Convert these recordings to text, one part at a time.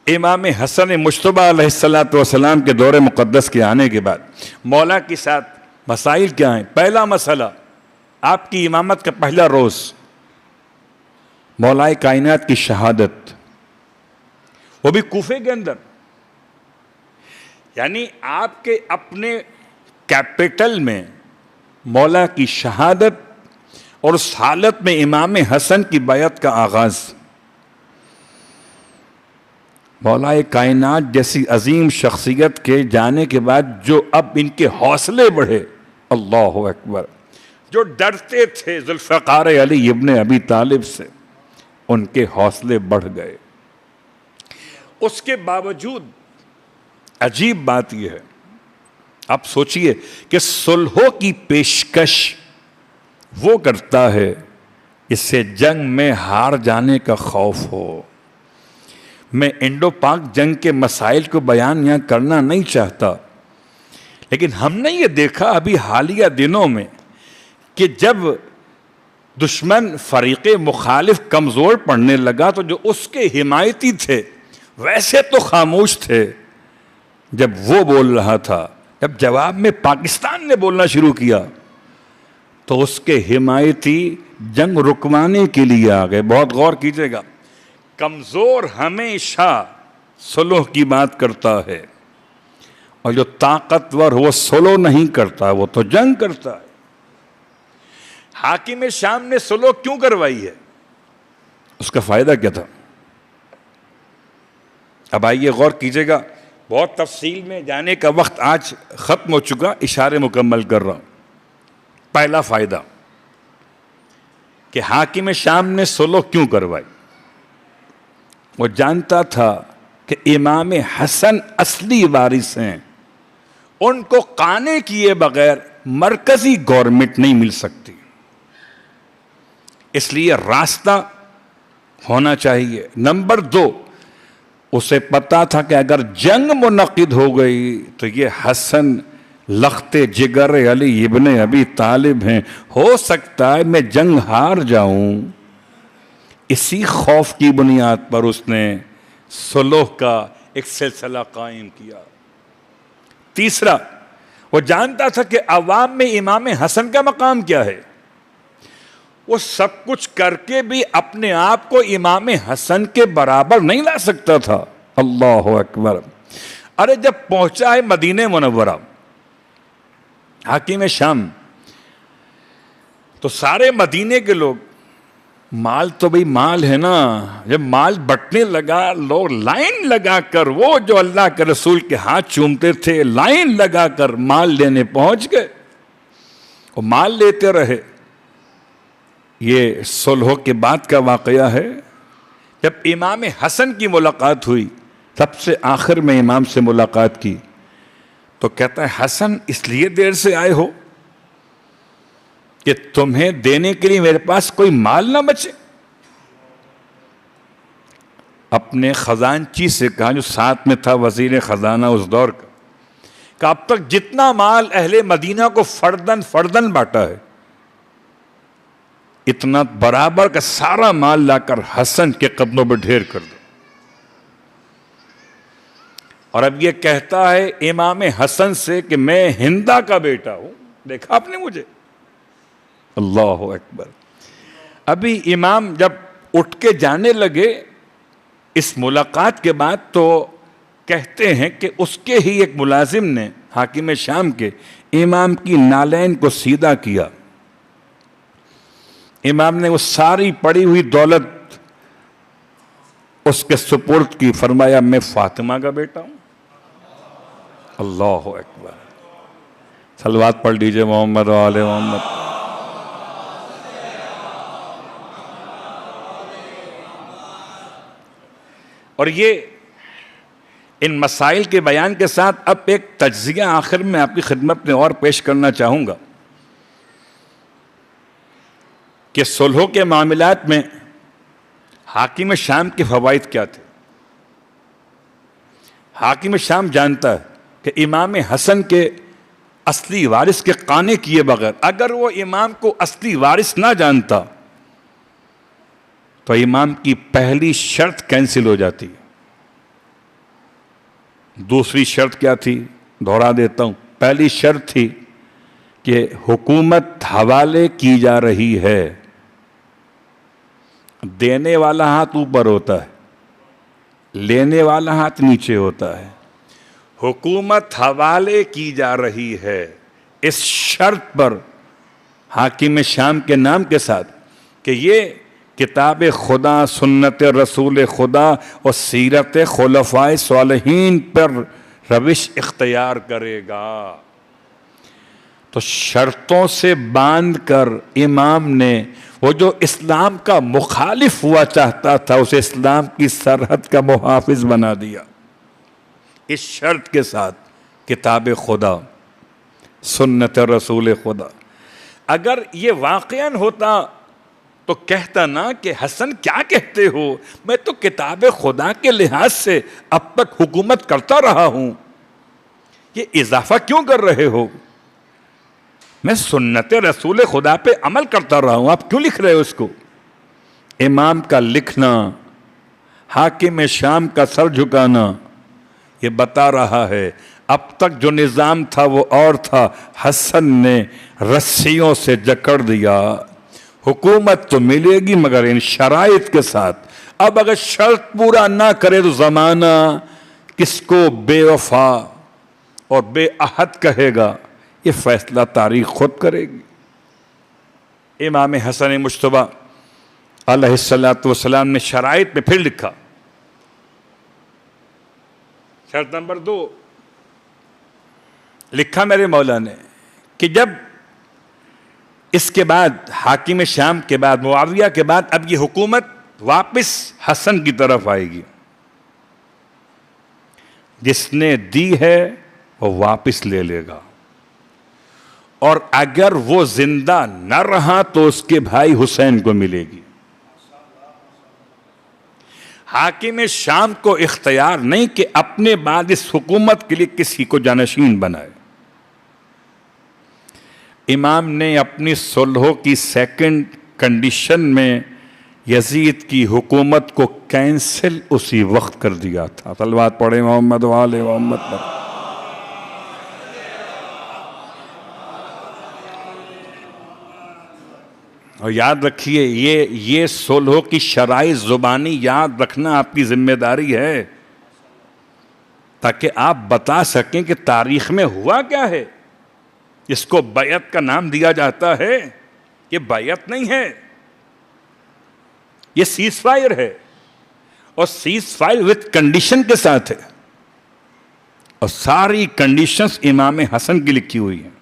امام حسن مجتبی علیہ السلام کے دور مقدس کے آنے کے بعد مولا کے ساتھ مسائل کیا ہیں؟ پہلا مسئلہ، آپ کی امامت کا پہلا روز مولا کائنات کی شہادت، وہ بھی کوفے کے اندر، یعنی آپ کے اپنے کیپٹل میں مولا کی شہادت اور اس حالت میں امام حسن کی بیعت کا آغاز۔ مولا کائنات جیسی عظیم شخصیت کے جانے کے بعد جو اب ان کے حوصلے بڑھے، اللہ اکبر، جو ڈرتے تھے ذوالفقار علی ابن ابی طالب سے، ان کے حوصلے بڑھ گئے۔ اس کے باوجود عجیب بات یہ ہے، آپ سوچئے کہ صلحوں کی پیشکش وہ کرتا ہے اس سے جنگ میں ہار جانے کا خوف ہو۔ میں انڈو پاک جنگ کے مسائل کو بیان یہاں کرنا نہیں چاہتا، لیکن ہم نے یہ دیکھا ابھی حالیہ دنوں میں کہ جب دشمن فریق مخالف کمزور پڑنے لگا تو جو اس کے حمایتی تھے ویسے تو خاموش تھے، جب وہ بول رہا تھا، جب جواب میں پاکستان نے بولنا شروع کیا تو اس کے حمایتی جنگ رکوانے کے لیے آ گئے۔ بہت غور کیجئے گا، کمزور ہمیشہ صلح کی بات کرتا ہے، اور جو طاقتور وہ صلح نہیں کرتا، وہ تو جنگ کرتا ہے۔ حاکم شام نے صلح کیوں کروائی ہے؟ اس کا فائدہ کیا تھا؟ اب آئیے غور کیجئے گا، بہت تفصیل میں جانے کا وقت آج ختم ہو چکا، اشارے مکمل کر رہا ہوں۔ پہلا فائدہ کہ حاکم شام نے صلح کیوں کروائی؟ وہ جانتا تھا کہ امام حسن اصلی وارث ہیں، ان کو قانے کیے بغیر مرکزی گورنمنٹ نہیں مل سکتی، اس لیے راستہ ہونا چاہیے۔ نمبر دو، اسے پتا تھا کہ اگر جنگ منعقد ہو گئی تو یہ حسن لخت جگر علی ابن ابی طالب ہیں، ہو سکتا ہے میں جنگ ہار جاؤں۔ اسی خوف کی بنیاد پر اس نے صلح کا ایک سلسلہ قائم کیا۔ تیسرا، وہ جانتا تھا کہ عوام میں امام حسن کا مقام کیا ہے، وہ سب کچھ کر کے بھی اپنے آپ کو امام حسن کے برابر نہیں لا سکتا تھا۔ اللہ اکبر۔ ارے جب پہنچا ہے مدینہ منورہ حاکم شام، تو سارے مدینے کے لوگ، مال تو بھئی مال ہے نا، جب مال بٹنے لگا لوگ لائن لگا کر، وہ جو اللہ کے رسول کے ہاتھ چومتے تھے لائن لگا کر مال لینے پہنچ گئے، وہ مال لیتے رہے۔ یہ صلح کے بعد کا واقعہ ہے، جب امام حسن کی ملاقات ہوئی، سب سے آخر میں امام سے ملاقات کی، تو کہتا ہے حسن اس لیے دیر سے آئے ہو کہ تمہیں دینے کے لیے میرے پاس کوئی مال نہ بچے؟ اپنے خزانچی سے کہا، جو ساتھ میں تھا وزیر خزانہ اس دور کا، کہ اب تک جتنا مال اہل مدینہ کو فردن فردن بانٹا ہے، اتنا برابر کا سارا مال لا کر حسن کے قدموں پر ڈھیر کر دو۔ اور اب یہ کہتا ہے امام حسن سے کہ میں ہندہ کا بیٹا ہوں، دیکھا آپ نے مجھے؟ اللہ اکبر۔ ابھی امام جب اٹھ کے جانے لگے اس ملاقات کے بعد، تو کہتے ہیں کہ اس کے ہی ایک ملازم نے حاکم شام کے امام کی نالین کو سیدھا کیا۔ امام نے وہ ساری پڑی ہوئی دولت اس کے سپرد کی، فرمایا میں فاطمہ کا بیٹا ہوں۔ اللہ اکبر۔ صلوات پڑھ لیجئے محمد و آل محمد۔ اور یہ ان مسائل کے بیان کے ساتھ اب ایک تجزیہ آخر میں آپ کی خدمت میں اور پیش کرنا چاہوں گا کہ صلح کے معاملات میں حاکم شام کے فوائد کیا تھے۔ حاکم شام جانتا ہے کہ امام حسن کے اصلی وارث کے قانے کیے بغیر، اگر وہ امام کو اصلی وارث نہ جانتا تو امام کی پہلی شرط کینسل ہو جاتی ہے۔ دوسری شرط کیا تھی؟ دہرا دیتا ہوں. پہلی شرط تھی کہ حکومت حوالے کی جا رہی ہے. دینے والا ہاتھ اوپر ہوتا ہے, لینے والا ہاتھ نیچے ہوتا ہے. حکومت حوالے کی جا رہی ہے اس شرط پر حاکم شام کے نام کے ساتھ کہ یہ کتاب خدا, سنت رسول خدا اور سیرت خلفائے صالحین پر روش اختیار کرے گا. تو شرطوں سے باندھ کر امام نے وہ جو اسلام کا مخالف ہوا چاہتا تھا اسے اسلام کی سرحد کا محافظ بنا دیا. اس شرط کے ساتھ کتاب خدا, سنت رسول خدا. اگر یہ واقعاً ہوتا تو کہتا نا کہ حسن کیا کہتے ہو, میں تو کتاب خدا کے لحاظ سے اب تک حکومت کرتا رہا ہوں, یہ اضافہ کیوں کر رہے ہو؟ میں سنت رسول خدا پہ عمل کرتا رہا ہوں, آپ کیوں لکھ رہے ہو اس کو؟ امام کا لکھنا, حاکم شام کا سر جھکانا, یہ بتا رہا ہے اب تک جو نظام تھا وہ اور تھا. حسن نے رسیوں سے جکڑ دیا. حکومت تو ملے گی مگر ان شرائط کے ساتھ. اب اگر شرط پورا نہ کرے تو زمانہ کس کو بے وفا اور بے عہد کہے گا, یہ فیصلہ تاریخ خود کرے گی. امام حسن مجتبیٰ علیہ السلام نے شرائط میں پھر لکھا. شرط نمبر 2 لکھا میرے مولا نے کہ جب اس کے بعد حاکم شام کے بعد معاویہ کے بعد اب یہ حکومت واپس حسن کی طرف آئے گی, جس نے دی ہے وہ واپس لے لے گا, اور اگر وہ زندہ نہ رہا تو اس کے بھائی حسین کو ملے گی. حاکم شام کو اختیار نہیں کہ اپنے بعد اس حکومت کے لیے کسی کو جانشین بنائے. امام نے اپنی صلح کی سیکنڈ کنڈیشن میں یزید کی حکومت کو کینسل اسی وقت کر دیا تھا. صلوات پڑھیں محمد و آل محمد پر. اور یاد رکھیے یہ صلح کی شرائط زبانی یاد رکھنا آپ کی ذمہ داری ہے, تاکہ آپ بتا سکیں کہ تاریخ میں ہوا کیا ہے. اس کو بیعت کا نام دیا جاتا ہے, یہ بیعت نہیں ہے, یہ سیز فائر ہے, اور سیز فائر وتھ کنڈیشن کے ساتھ ہے, اور ساری کنڈیشنز امام حسن کی لکھی ہوئی ہیں.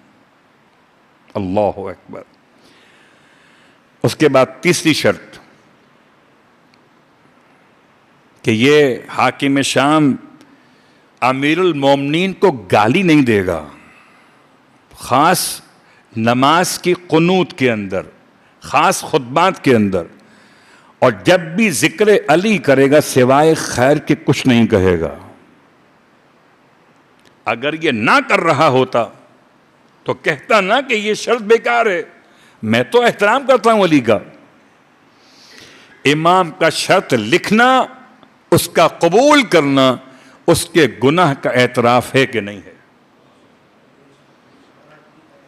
اللہ اکبر. اس کے بعد تیسری شرط کہ یہ حاکم شام امیر المومنین کو گالی نہیں دے گا, خاص نماز کی قنوت کے اندر, خاص خطبات کے اندر, اور جب بھی ذکر علی کرے گا سوائے خیر کے کچھ نہیں کہے گا. اگر یہ نہ کر رہا ہوتا تو کہتا نا کہ یہ شرط بیکار ہے, میں تو احترام کرتا ہوں علی کا. امام کا شرط لکھنا, اس کا قبول کرنا, اس کے گناہ کا اعتراف ہے کہ نہیں ہے.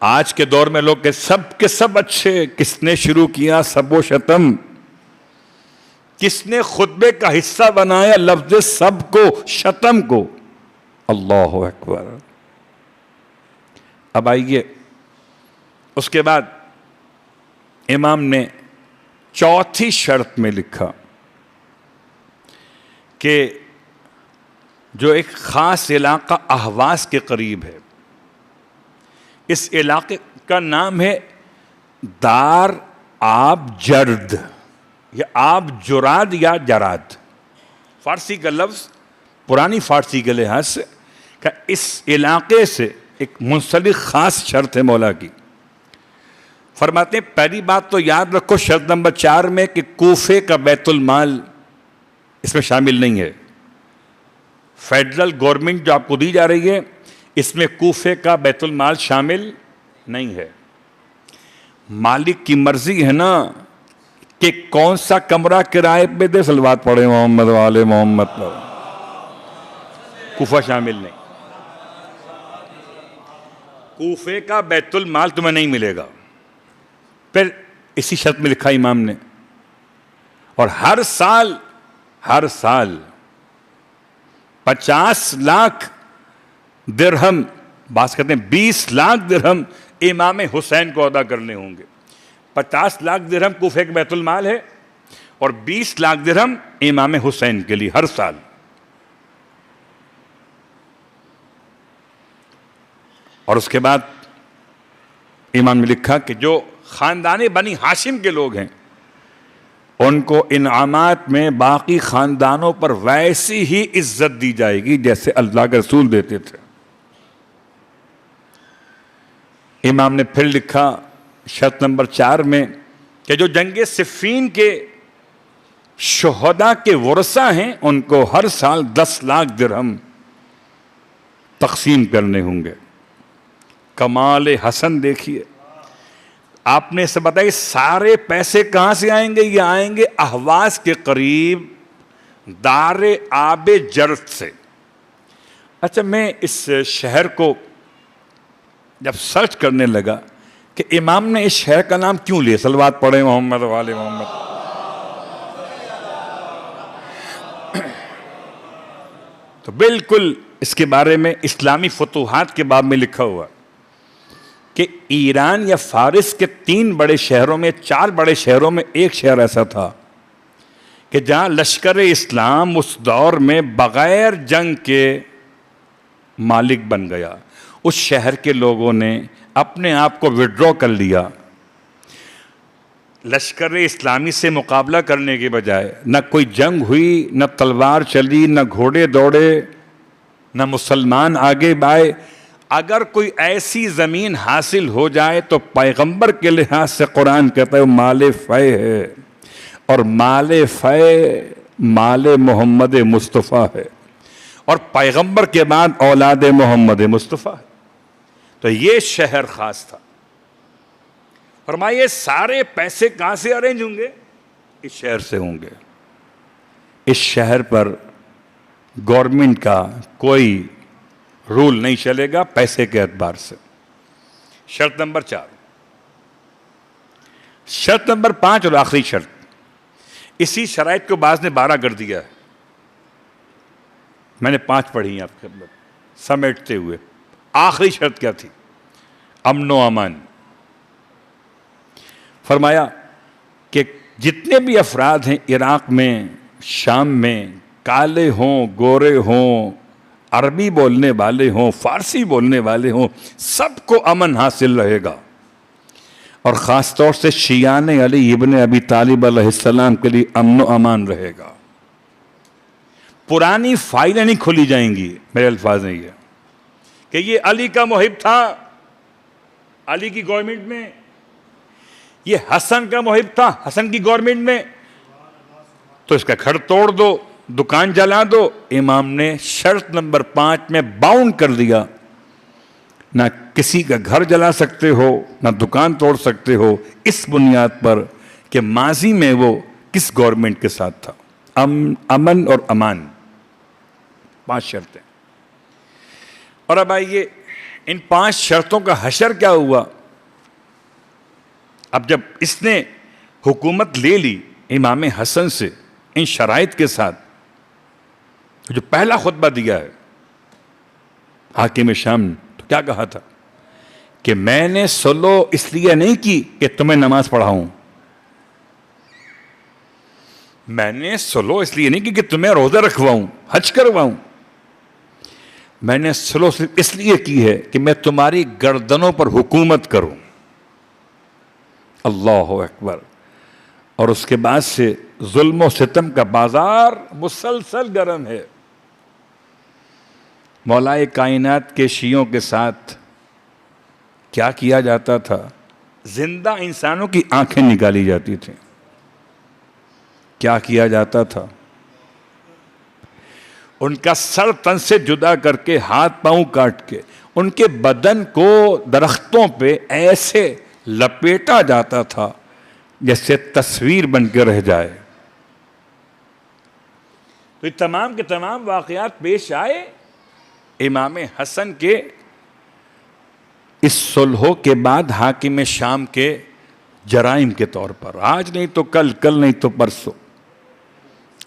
آج کے دور میں لوگ کے سب اچھے, کس نے شروع کیا سب و شتم, کس نے خطبے کا حصہ بنایا لفظ سب کو شتم کو. اللہ اکبر. اب آئیے اس کے بعد امام نے چوتھی شرط میں لکھا کہ جو ایک خاص علاقہ اہواز کے قریب ہے, اس علاقے کا نام ہے دار آب جرد یا آب جراد یا جراد. فارسی کا لفظ پرانی فارسی کے لحاظ سے کہ اس علاقے سے ایک منسلک خاص شرط ہے مولا کی. فرماتے ہیں پہلی بات تو یاد رکھو شرط نمبر 4 میں کہ کوفے کا بیت المال اس میں شامل نہیں ہے. فیڈرل گورنمنٹ جو آپ کو دی جا رہی ہے اس میں کوفے کا بیت المال شامل نہیں ہے. مالک کی مرضی ہے نا کہ کون سا کمرہ کرائے پہ دے. صلوات پڑھے محمد و آل محمد پر. کوفہ شامل نہیں. کوفے کا بیت المال تمہیں نہیں ملے گا. پھر اسی شرط میں لکھا امام نے, اور ہر سال 50 لاکھ درہم, بعض کہتے ہیں 20 لاکھ درہم امام حسین کو ادا کرنے ہوں گے. 50 لاکھ درہم کوفے کے بیت المال ہے اور 20 لاکھ درہم امام حسین کے لیے ہر سال. اور اس کے بعد امام نے لکھا کہ جو خاندان بنی ہاشم کے لوگ ہیں ان کو انعامات میں باقی خاندانوں پر ویسی ہی عزت دی جائے گی جیسے اللہ کے رسول دیتے تھے. امام نے پھر لکھا شرط نمبر 4 میں کہ جو جنگ صفین کے شہداء کے ورثہ ہیں ان کو ہر سال 10 لاکھ درہم تقسیم کرنے ہوں گے. کمال حسن دیکھیے, آپ نے اسے بتایا سارے پیسے کہاں سے آئیں گے؟ یہ آئیں گے اہواز کے قریب دار آب جرد سے. اچھا, میں اس شہر کو جب سرچ کرنے لگا کہ امام نے اس شہر کا نام کیوں لیا, صلوات پڑھیں محمد و آل محمد, تو بالکل اس کے بارے میں اسلامی فتوحات کے باب میں لکھا ہوا کہ ایران یا فارس کے 3 بڑے شہروں میں 4 بڑے شہروں میں ایک شہر ایسا تھا کہ جہاں لشکر اسلام اس دور میں بغیر جنگ کے مالک بن گیا. اس شہر کے لوگوں نے اپنے آپ کو وڈرا کر لیا. لشکر اسلامی سے مقابلہ کرنے کے بجائے نہ کوئی جنگ ہوئی, نہ تلوار چلی, نہ گھوڑے دوڑے, نہ مسلمان آگے بائے. اگر کوئی ایسی زمین حاصل ہو جائے تو پیغمبر کے لحاظ سے قرآن کہتا ہے مال فے ہے, اور مال فے مال محمد مصطفیٰ ہے, اور پیغمبر کے بعد اولاد محمد مصطفیٰ ہے. تو یہ شہر خاص تھا. فرمائیے سارے پیسے کہاں سے ارینج ہوں گے؟ اس شہر سے ہوں گے. اس شہر پر گورنمنٹ کا کوئی رول نہیں چلے گا پیسے کے اعتبار سے. شرط نمبر 4. شرط نمبر 5 اور آخری شرط, اسی شرائط کو بعض نے 12 کر دیا ہے, میں نے 5 پڑھی ہیں آپ کے سمیٹتے ہوئے. آخری شرط کیا تھی؟ امن و امان. فرمایا کہ جتنے بھی افراد ہیں عراق میں, شام میں, کالے ہوں, گورے ہوں, عربی بولنے والے ہوں, فارسی بولنے والے ہوں, سب کو امن حاصل رہے گا. اور خاص طور سے شیعان علی ابن ابی طالب علیہ السلام کے لیے امن و امان رہے گا. پرانی فائلیں نہیں کھولی جائیں گی. میرے الفاظ ہیں یہ کہ یہ علی کا محب تھا, علی کی گورنمنٹ میں, یہ حسن کا محب تھا, حسن کی گورنمنٹ میں, تو اس کا گھر توڑ دو, دکان جلا دو. امام نے شرط نمبر 5 میں باؤنڈ کر دیا, نہ کسی کا گھر جلا سکتے ہو, نہ دکان توڑ سکتے ہو, اس بنیاد پر کہ ماضی میں وہ کس گورنمنٹ کے ساتھ تھا. امن اور امان, 5 شرطیں. اور اب آئیے ان 5 شرطوں کا حشر کیا ہوا. اب جب اس نے حکومت لے لی امام حسن سے ان شرائط کے ساتھ, جو پہلا خطبہ دیا ہے حاکم شام نے, تو کیا کہا تھا کہ میں نے سلو اس لیے نہیں کی کہ تمہیں نماز پڑھاؤں, میں نے سلو اس لیے نہیں کی کہ تمہیں روزہ رکھواؤں, حج کرواؤں, میں نے سلو اس لیے کی ہے کہ میں تمہاری گردنوں پر حکومت کروں. اللہ اکبر. اور اس کے بعد سے ظلم و ستم کا بازار مسلسل گرم ہے. مولائے کائنات کے شیعوں کے ساتھ کیا کیا جاتا تھا؟ زندہ انسانوں کی آنکھیں نکالی جاتی تھیں. کیا کیا جاتا تھا؟ ان کا سر تن سے جدا کر کے, ہاتھ پاؤں کاٹ کے, ان کے بدن کو درختوں پہ ایسے لپیٹا جاتا تھا جیسے تصویر بن کے رہ جائے. تو یہ تمام کے تمام واقعات پیش آئے امام حسن کے اس صلحوں کے بعد حاکم شام کے جرائم کے طور پر، آج نہیں تو کل، کل نہیں تو پرسوں،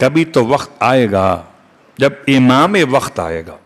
کبھی تو وقت آئے گا جب امام وقت آئے گا.